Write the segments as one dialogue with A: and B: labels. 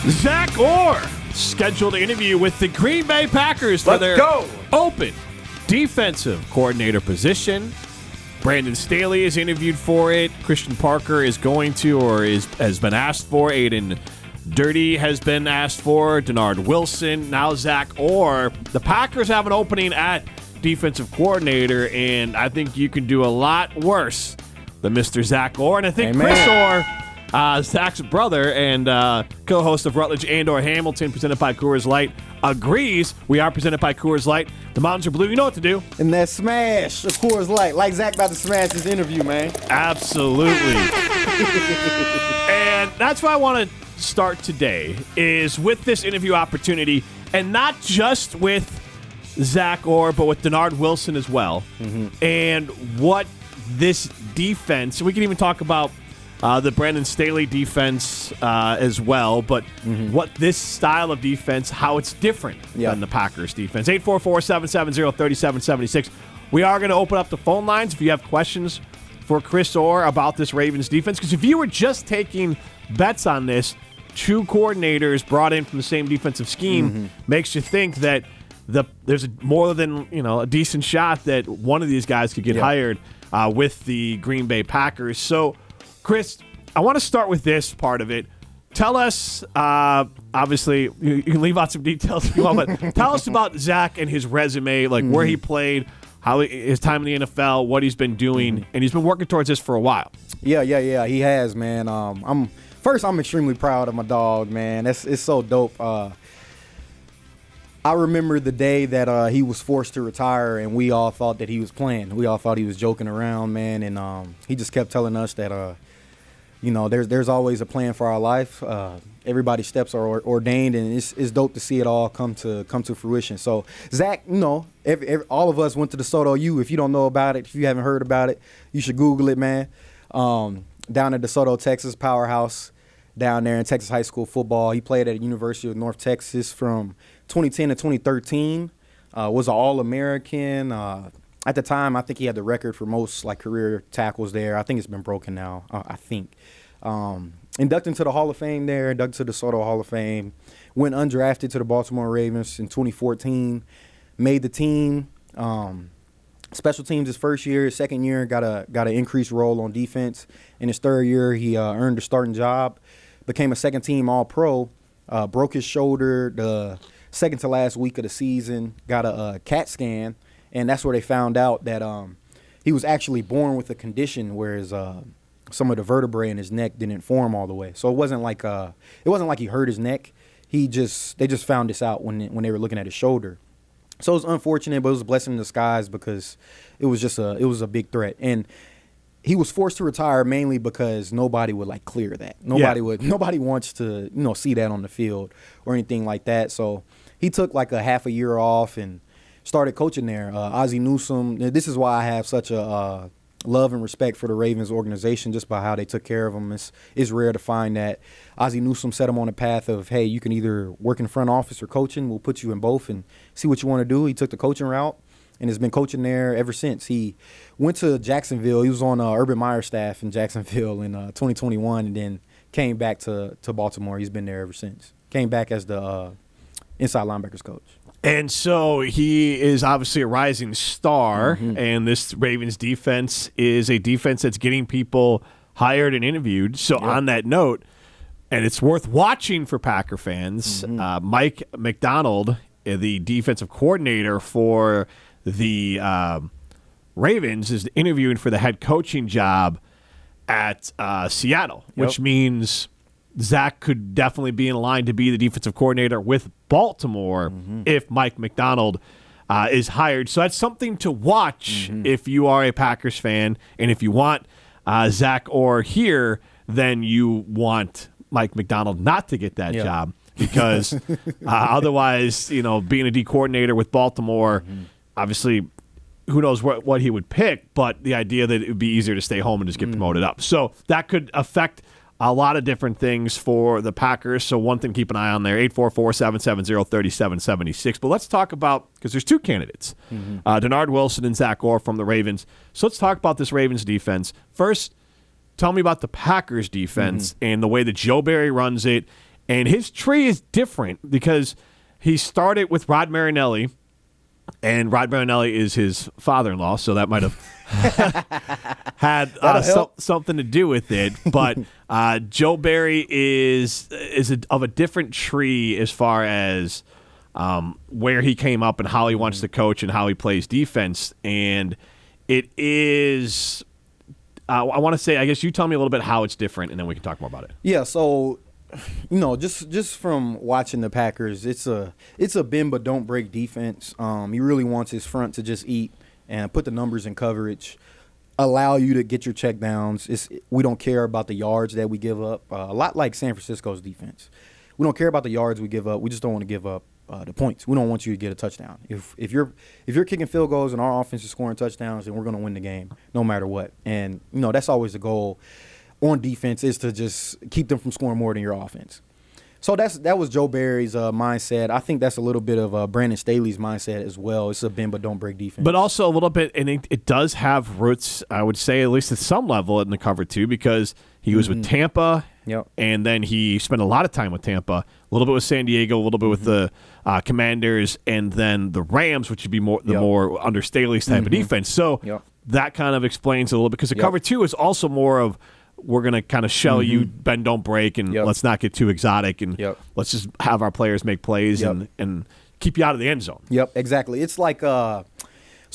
A: Zach Orr scheduled to interview with the Green Bay Packers for their open defensive coordinator position. Brandon Staley is interviewed for it. Christian Parker is going to or has been asked for. Aiden Dirty has been asked for. Denard Wilson. Now Zach Orr. The Packers have an opening at defensive coordinator, and I think you can do a lot worse than Mr. Zach Orr. And I think Chris Orr, Zach's brother and co-host of Rutledge and Orr Hamilton, presented by Coors Light, agrees. We are presented by Coors Light. The mountains are blue. You know what to do.
B: And that smash of Coors Light. Like Zach about to smash this interview, man.
A: Absolutely. And that's why I want to start today is with this interview opportunity, and not just with Zach Orr, but with Denard Wilson as well. And what this defense, we can even talk about the Brandon Staley defense as well, but what this style of defense, how it's different than the Packers defense. 844-770-3776. We are going to open up the phone lines if you have questions for Chris Orr about this Ravens defense, because if you were just taking bets on this, two coordinators brought in from the same defensive scheme makes you think that there's more than a decent shot that one of these guys could get hired with the Green Bay Packers. So, Chris, I want to start with this part of it. Tell us, obviously, you can leave out some details if you want, but tell us about Zach and his resume, like where he played, how his time in the NFL, what he's been doing, and he's been working towards this for a while.
B: Yeah, he has, man. I'm extremely proud of my dog, man. It's so dope. I remember the day that he was forced to retire, and we all thought that he was playing. We all thought he was joking around, man, and he just kept telling us that, there's always a plan for our life. Everybody's steps are ordained, and it's dope to see it all come to fruition. So, Zach, all of us went to the Soto U. If you don't know about it, if you haven't heard about it, you should Google it, man. Down at DeSoto, Texas, powerhouse down there in Texas high school football. He played at the University of North Texas from 2010 to 2013. Was an All-American. At the time, I think he had the record for most career tackles there. I think it's been broken now. I think. Inducted into the Hall of Fame there. Inducted to the DeSoto Hall of Fame. Went undrafted to the Baltimore Ravens in 2014. Made the team. Special teams his first year. His second year got an increased role on defense. In his third year, he earned a starting job. Became a second-team All-Pro. Broke his shoulder the second to last week of the season. Got a CAT scan, and that's where they found out that he was actually born with a condition where some of the vertebrae in his neck didn't form all the way. So it wasn't like he hurt his neck. They just found this out when they were looking at his shoulder. So it was unfortunate, but it was a blessing in disguise because it was a big threat. And he was forced to retire mainly because nobody would clear that. Nobody wants to see that on the field or anything like that. So he took a half a year off and started coaching there. Ozzie Newsome. This is why I have such a love and respect for the Ravens organization, just by how they took care of him. It's rare to find that. Ozzie Newsome set him on a path of, hey, you can either work in front office or coaching. We'll put you in both and see what you want to do. He took the coaching route and has been coaching there ever since. He went to Jacksonville. He was on Urban Meyer's staff in Jacksonville in 2021 and then came back to Baltimore. He's been there ever since. Came back as the inside linebackers coach.
A: And so he is obviously a rising star, and this Ravens defense is a defense that's getting people hired and interviewed. So on that note, and it's worth watching for Packer fans, Mike Macdonald, the defensive coordinator for the Ravens, is interviewing for the head coaching job at Seattle, which means Zach could definitely be in line to be the defensive coordinator with Baltimore if Mike Macdonald is hired. So that's something to watch if you are a Packers fan. And if you want Zach Orr here, then you want Mike Macdonald not to get that job because otherwise, being a D coordinator with Baltimore, obviously who knows what he would pick, but the idea that it would be easier to stay home and just get promoted up. So that could affect a lot of different things for the Packers. So one thing to keep an eye on there, 844-770-3776. But let's talk about, because there's two candidates, Denard Wilson and Zach Orr from the Ravens. So let's talk about this Ravens defense. First, tell me about the Packers defense and the way that Joe Barry runs it And his tree is different because he started with Rod Marinelli, and Rod Marinelli is his father-in-law, so that might have had something to do with it. But Joe Barry is of a different tree as far as where he came up and how he wants to coach and how he plays defense. And it is, I want to say, I guess you tell me a little bit how it's different, and then we can talk more about it.
B: Yeah, so just from watching the Packers, it's a bend but don't break defense. He really wants his front to just eat and put the numbers in coverage, allow you to get your checkdowns. We don't care about the yards that we give up. A lot like San Francisco's defense. We don't care about the yards we give up. We just don't want to give up the points. We don't want you to get a touchdown. If you're kicking field goals and our offense is scoring touchdowns, then we're going to win the game no matter what. And that's always the goal on defense, is to just keep them from scoring more than your offense. So that was Joe Barry's mindset. I think that's a little bit of Brandon Staley's mindset as well. It's a bend but don't break defense.
A: But also a little bit, and it does have roots, I would say, at least at some level in the cover two, because he was with Tampa, and then he spent a lot of time with Tampa, a little bit with San Diego, a little bit with the Commanders, and then the Rams, which would be more under Staley's type of defense. So that kind of explains a little bit, because the cover two is also more of, we're going to kind of shell you, bend, don't break, and let's not get too exotic, and let's just have our players make plays and keep you out of the end zone.
B: Yep, exactly. It's like so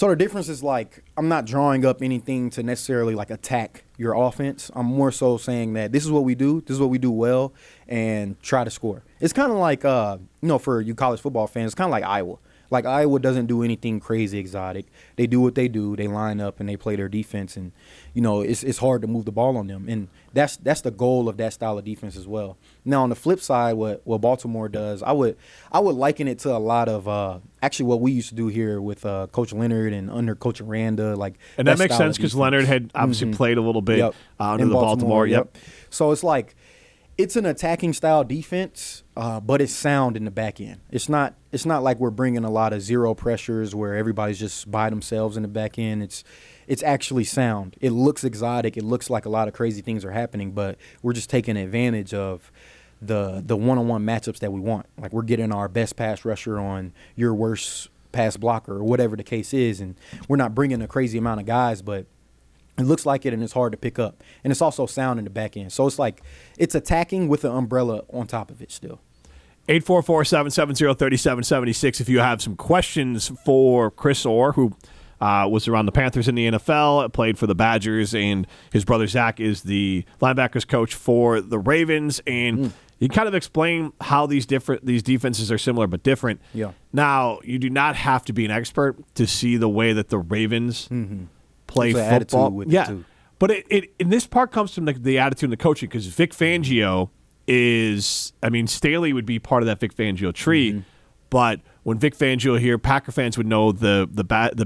B: the difference is, like, I'm not drawing up anything to necessarily like attack your offense. I'm more so saying that this is what we do, well, and try to score. It's kind of like for you college football fans, it's kind of like Iowa. Like, Iowa doesn't do anything crazy exotic. They do what they do. They line up and they play their defense, and it's hard to move the ball on them. And that's the goal of that style of defense as well. Now, on the flip side, what Baltimore does, I would liken it to a lot of actually what we used to do here with Coach Leonard and under Coach Aranda.
A: And that makes sense, because Leonard had obviously played a little bit under the Baltimore.
B: So it's like, it's an attacking style defense, but it's sound in the back end. It's not like we're bringing a lot of zero pressures where everybody's just by themselves in the back end. It's actually sound. It looks exotic. It looks like a lot of crazy things are happening, but we're just taking advantage of the one-on-one matchups that we want. Like, we're getting our best pass rusher on your worst pass blocker, or whatever the case is, and we're not bringing a crazy amount of guys, but it looks like it, and it's hard to pick up. And it's also sound in the back end. So it's like, it's attacking with an umbrella on top of it still.
A: 844-770-3776 if you have some questions for Chris Orr, who was around the Panthers in the NFL, played for the Badgers, and his brother Zach is the linebackers coach for the Ravens. And you kind of explain how these defenses are similar but different.
B: Yeah.
A: Now, you do not have to be an expert to see the way that the Ravens play football.
B: Attitude with it too.
A: But it in this part comes from the attitude and the coaching, because Vic Fangio is, Staley would be part of that Vic Fangio tree, but when Vic Fangio here, Packer fans would know the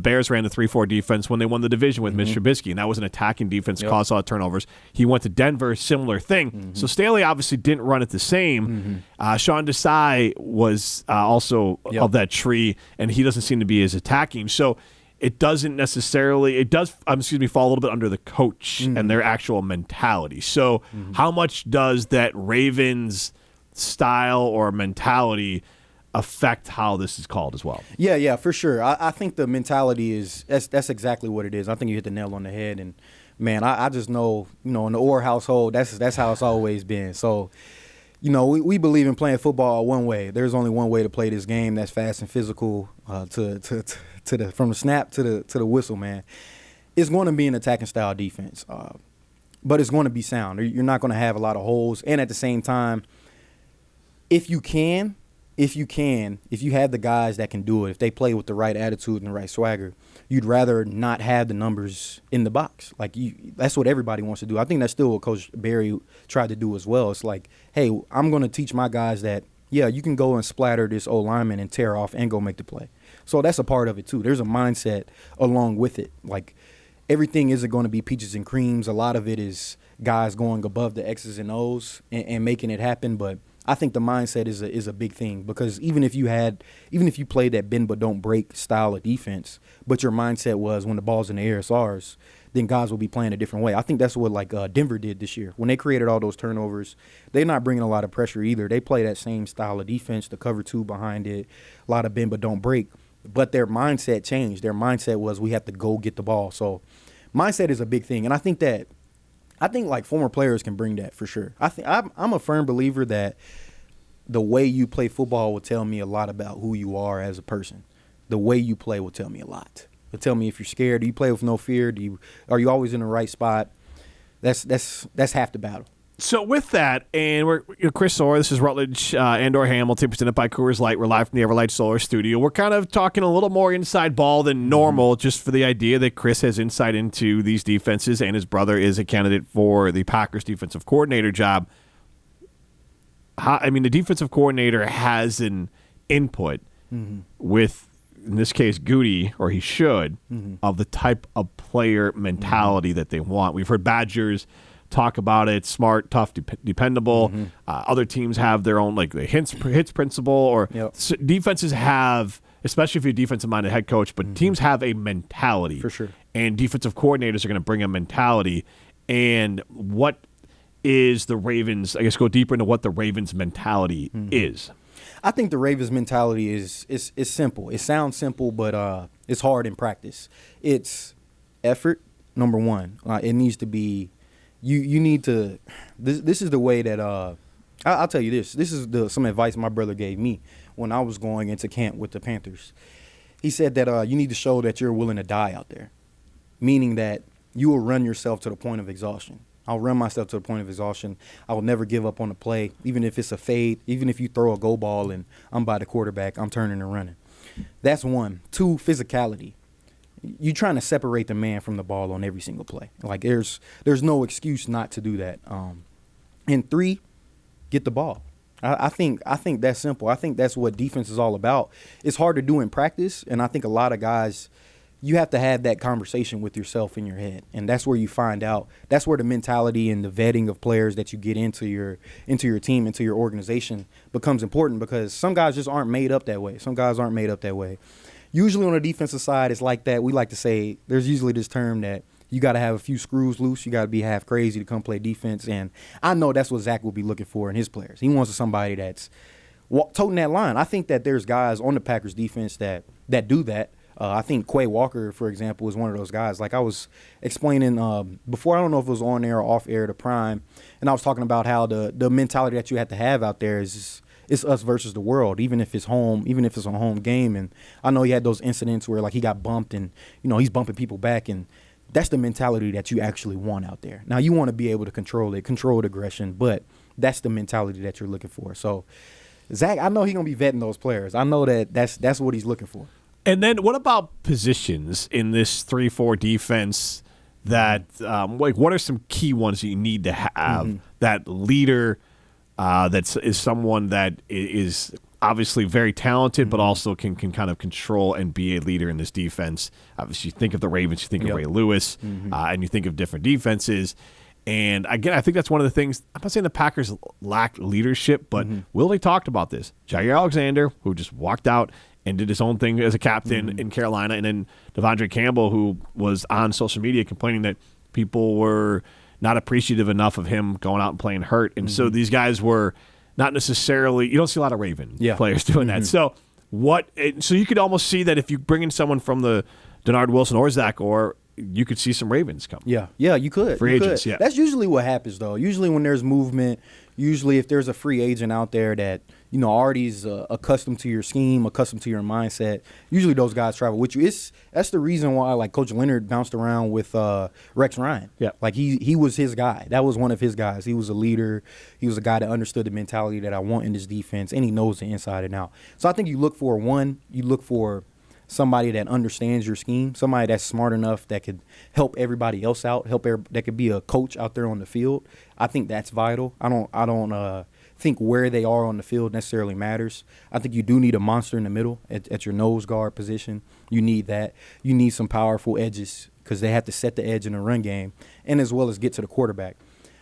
A: Bears ran the 3-4 defense when they won the division with Mitch Trubisky, and that was an attacking defense, caused a lot of turnovers. He went to Denver, similar thing. So Staley obviously didn't run it the same. Sean Desai was also of that tree, and he doesn't seem to be as attacking. So it doesn't necessarily, fall a little bit under the coach and their actual mentality. So how much does that Ravens style or mentality affect how this is called as well?
B: Yeah, for sure. I think the mentality that's exactly what it is. I think you hit the nail on the head. And, man, I just know, in the Orr household, that's how it's always been. So, we believe in playing football one way. There's only one way to play this game that's fast and physical, from the snap to the whistle, man. It's going to be an attacking style defense, but it's going to be sound. You're not going to have a lot of holes, and at the same time, if you have the guys that can do it, if they play with the right attitude and the right swagger, you'd rather not have the numbers in the box. That's what everybody wants to do. I think that's still what Coach Barry tried to do as well. It's like, hey, I'm going to teach my guys that, you can go and splatter this old lineman and tear off and go make the play. So that's a part of it too. There's a mindset along with it. Like, everything isn't going to be peaches and creams. A lot of it is guys going above the X's and O's and making it happen. But I think the mindset is a big thing, because even if you played that bend but don't break style of defense, but your mindset was when the ball's in the air, it's ours, then guys will be playing a different way. I think that's what Denver did this year. When they created all those turnovers, they're not bringing a lot of pressure either. They play that same style of defense, the cover two behind it, a lot of bend but don't break. But their mindset changed. Their mindset was we have to go get the ball. So mindset is a big thing, and I think like former players can bring that for sure. I'm a firm believer that the way you play football will tell me a lot about who you are as a person. The way you play will tell me a lot. It'll tell me if you're scared. Do you play with no fear? Are you always in the right spot? That's half the battle.
A: So with that, and we're Chris Orr, this is Rutledge and Orr Hamilton, presented by Coors Light. We're live from the Everlight Solar Studio. We're kind of talking a little more inside ball than normal, just for the idea that Chris has insight into these defenses, and his brother is a candidate for the Packers defensive coordinator job. The defensive coordinator has an input with, in this case, Goody, or he should, of the type of player mentality that they want. We've heard Badgers talk about it: smart, tough, dependable. Other teams have their own, like the hits principle, or defenses have, especially if you're a defensive-minded head coach, but teams have a mentality.
B: For sure.
A: And defensive coordinators are going to bring a mentality. And what is the Ravens, I guess, go deeper into what the Ravens mentality is.
B: I think the Ravens mentality is simple. It sounds simple, but it's hard in practice. It's effort, number one. It needs to be you need to this is the way that I'll tell you this. This is some advice my brother gave me when I was going into camp with the Panthers. He said that you need to show that you're willing to die out there, meaning that you will run yourself to the point of exhaustion. I'll run myself to the point of exhaustion. I will never give up on the play, even if it's a fade, even if you throw a go ball and I'm by the quarterback, I'm turning and running. That's one. Two, physicality. You're trying to separate the man from the ball on every single play. Like there's no excuse not to do that. And three, get the ball. I think that's simple. I think that's what defense is all about. It's hard to do in practice, and I think a lot of guys, you have to have that conversation with yourself in your head, and that's where you find out. That's where the mentality and the vetting of players that you get into your team, into your organization becomes important, because some guys just aren't made up that way. Some guys aren't made up that way. Usually on the defensive side, it's like that. We like to say there's usually this term that you got to have a few screws loose. You got to be half crazy to come play defense, and I know that's what Zach will be looking for in his players. He wants somebody that's toting that line. I think that there's guys on the Packers defense that do that. I think Quay Walker, for example, is one of those guys. Like I was explaining before, I don't know if it was on air or off air to Prime, and I was talking about how the mentality that you have to have out there is it's us versus the world, even if it's home, even if it's a home game. And I know he had those incidents where like he got bumped and, he's bumping people back, and that's the mentality that you actually want out there. Now you want to be able to control aggression, but that's the mentality that you're looking for. So Zach, I know he's going to be vetting those players. I know that's what he's looking for.
A: And then what about positions in this 3-4 defense that, what are some key ones that you need to have? That leader is someone that is obviously very talented, but also can kind of control and be a leader in this defense. Obviously, you think of the Ravens, you think of Ray Lewis, and you think of different defenses. And again, I think that's one of the things. I'm not saying the Packers lack leadership, but Willie talked about this. Jair Alexander, who just walked out and did his own thing as a captain in Carolina, and then Devondre Campbell, who was on social media complaining that people were not appreciative enough of him going out and playing hurt. And so these guys were not necessarily – you don't see a lot of Raven players doing that. So you could almost see that if you bring in someone from the Denard Wilson or Zach Orr, you could see some Ravens come.
B: Yeah, you could.
A: Free agents, yeah.
B: That's usually what happens, though. Usually when there's movement, usually if there's a free agent out there that – already is accustomed to your scheme, accustomed to your mindset. Usually those guys travel with you. That's the reason why, like, Coach Leonard bounced around with Rex Ryan. Yeah. Like, he was his guy. That was one of his guys. He was a leader. He was a guy that understood the mentality that I want in this defense, and he knows the inside and out. So I think you look for somebody that understands your scheme, somebody that's smart enough that could help everybody else out, that could be a coach out there on the field. I think that's vital. I don't think where they are on the field necessarily matters. I think you do need a monster in the middle at your nose guard position. You need that. You need some powerful edges because they have to set the edge in the run game and as well as get to the quarterback.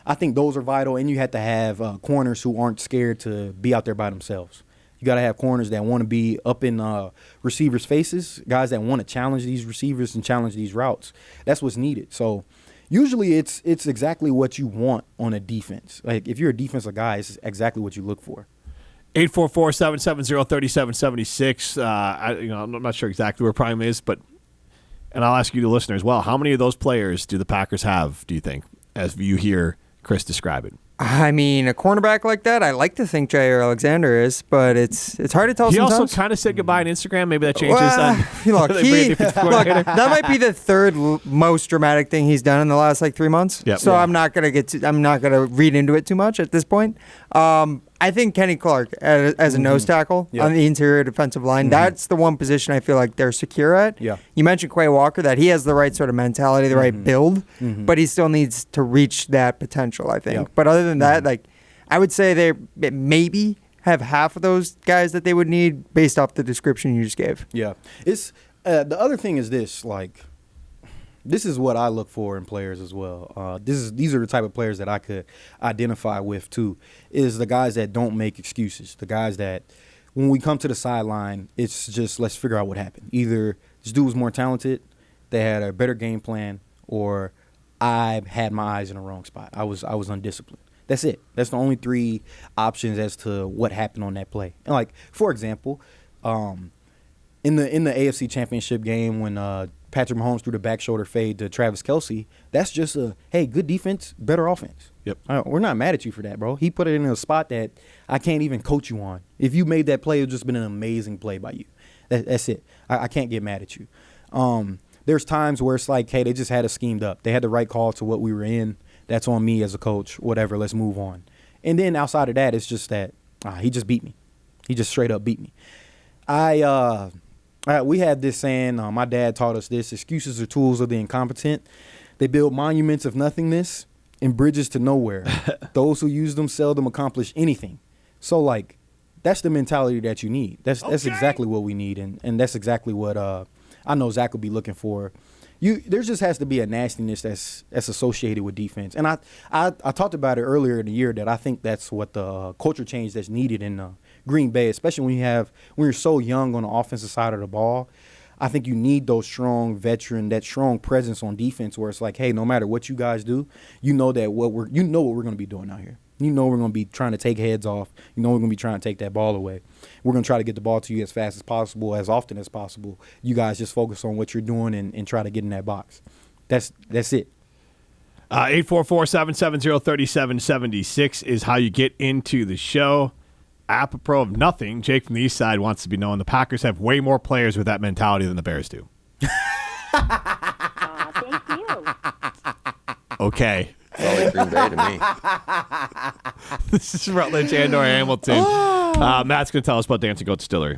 B: I think those are vital, and you have to have corners who aren't scared to be out there by themselves. You got to have corners that want to be up in receivers' faces, guys that want to challenge these receivers and challenge these routes. That's what's needed. So usually it's exactly what you want on a defense. Like if you're a defensive guy, it's exactly what you look for.
A: 844-770-3776. I'm not sure exactly where Prime is, and I'll ask you, the listener, as well. How many of those players do the Packers have, do you think, as you hear Chris describe it?
C: I mean, a cornerback like that, I like to think Jair Alexander is, but it's hard to tell sometimes.
A: He also kind of said goodbye on Instagram. Maybe that changes.
C: Look, that might be the third most dramatic thing he's done in the last 3 months.
A: Yep.
C: So I'm not gonna read into it too much at this point. I think Kenny Clark as a nose tackle on the interior defensive line, that's the one position I feel like they're secure at.
B: Yeah.
C: You mentioned Quay Walker, that he has the right sort of mentality, the right build, but he still needs to reach that potential, I think.
B: Yeah.
C: But other than that, I would say they maybe have half of those guys that they would need based off the description you just gave.
B: Yeah. It's the other thing is this, this is what I look for in players as well. These are the type of players that I could identify with too, is the guys that don't make excuses. The guys that when we come to the sideline, it's just let's figure out what happened. Either this dude was more talented, they had a better game plan, or I had my eyes in the wrong spot. I was undisciplined. That's it. That's the only three options as to what happened on that play. And for example, in the AFC Championship game when Patrick Mahomes threw the back shoulder fade to Travis Kelce, that's just good defense, better offense.
A: Yep.
B: We're not mad at you for that, bro. He put it in a spot that I can't even coach you on. If you made that play, it would just been an amazing play by you. That's it. I can't get mad at you. There's times where it's hey, they just had us schemed up. They had the right call to what we were in. That's on me as a coach. Whatever, let's move on. And then outside of that, it's just that he just beat me. He just straight up beat me. We had this saying, my dad taught us this: excuses are tools of the incompetent. They build monuments of nothingness and bridges to nowhere. Those who use them seldom accomplish anything. So, that's the mentality that you need. That's exactly what we need, and that's exactly what I know Zach will be looking for. There just has to be a nastiness that's associated with defense. And I talked about it earlier in the year that I think that's what the culture change that's needed in Green Bay, especially when you're so young on the offensive side of the ball. I think you need those strong veteran, that strong presence on defense where it's hey, no matter what you guys do, you know what we're going to be doing out here. You know we're going to be trying to take heads off. You know we're going to be trying to take that ball away. We're going to try to get the ball to you as fast as possible, as often as possible. You guys just focus on what you're doing and try to get in that box. That's it.
A: 844-770-3776 is how you get into the show. Apropos of nothing, Jake from the East Side wants to be known the Packers have way more players with that mentality than the Bears do.
D: Thank you.
A: Okay.
E: It's all Green Bay to me.
A: This is Rutledge and or Hamilton. Matt's going to tell us about Dancing Goat Distillery.